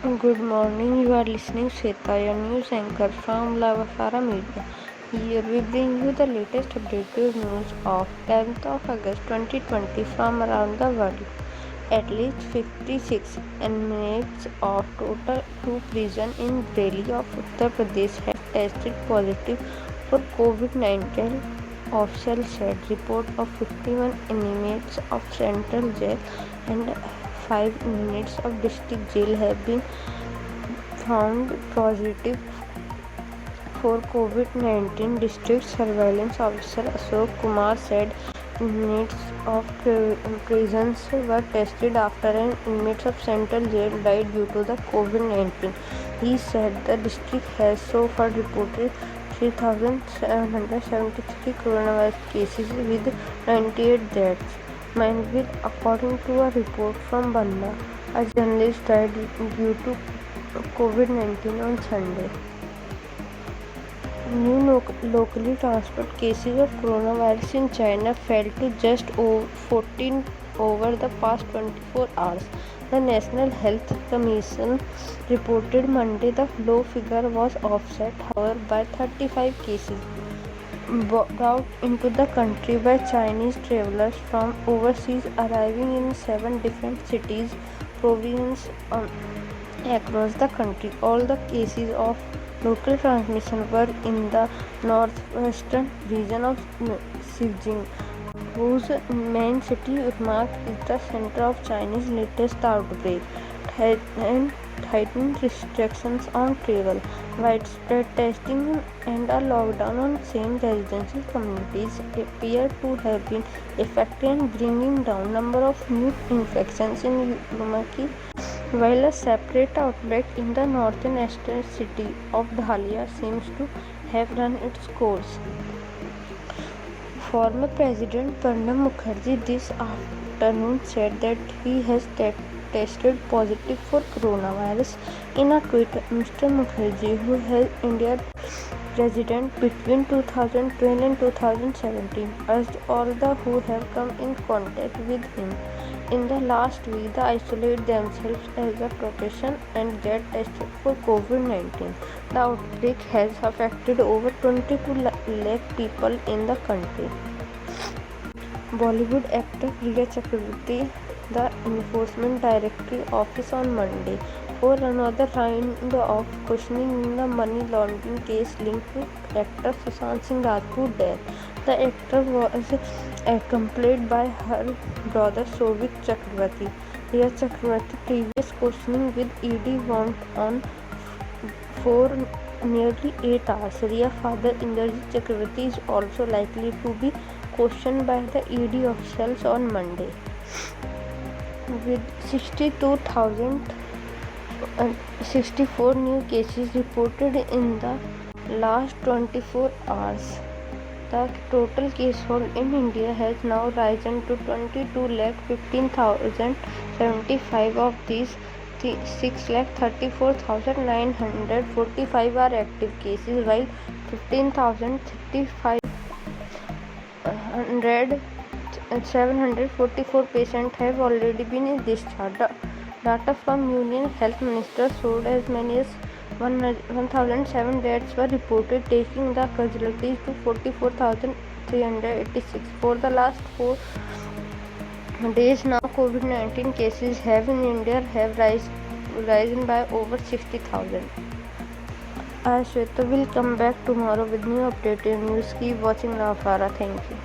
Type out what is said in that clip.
Good morning. You are listening Shweta, your news anchor from Lavasara Media. Here we bring you the latest updated news of 10th of August 2020 from around the world. At least 56 inmates of total 2 prisons in Bareilly of Uttar Pradesh have tested positive for COVID-19. Officials said report of 51 inmates of Central Jail and 5 inmates of District Jail have been found positive for COVID-19. District Surveillance Officer Ashok Kumar said inmates of prisons were tested after an inmate of Central Jail died due to the COVID-19. He said the district has so far reported 3,773 coronavirus cases with 98 deaths. Meanwhile, according to a report from Banda, a journalist died due to COVID-19 on Sunday. New locally transferred cases of coronavirus in China fell to just 14 over the past 24 hours. The National Health Commission reported Monday the low figure was offset, however, by 35 cases brought into the country by Chinese travelers from overseas arriving in 7 different cities, provinces across the country. All the cases of local transmission were in the northwestern region of Xinjiang, whose main city Urumqi is the center of China's latest outbreak. Tightened restrictions on travel, widespread testing, and a lockdown on same residential communities appear to have been effective in bringing down number of new infections in Urumqi, while a separate outbreak in the northeastern city of Dhalia seems to have run its course. Former President Pranab Mukherjee this afternoon said that he has tested positive for coronavirus. In a tweet, Mr. Mukherjee, who held India's president between 2012 and 2017, urged all those who have come in contact with him in the last week to isolate themselves as a precaution and get tested for COVID-19. The outbreak has affected over 22 lakh people in the country. Bollywood actor Riya Chakraborty, the Enforcement Directorate Office on Monday for another round of questioning in the money laundering case linked to actor Sushant Singh Rajput's death. The actor was accompanied by her brother Shobhit Chakraborty. Riya Chakraborty's previous questioning with ED went on for nearly 8 hours. Riya's father Indrajit Chakraborty is also likely to be questioned by the ED officials on Monday. With 62,064 new cases reported in the last 24 hours, the total case hold in India has now risen to 22,15,075. Of these, 6,34,945 are active cases, while 15,744 patients have already been discharged. Data from Union Health Minister showed as many as 1,007 deaths were reported, taking the casualties to 44,386. For the last 4 days now, COVID-19 cases in India have risen by over 60,000. I, Shweta, will come back tomorrow with new updated news. Keep watching Lavasara. Thank you.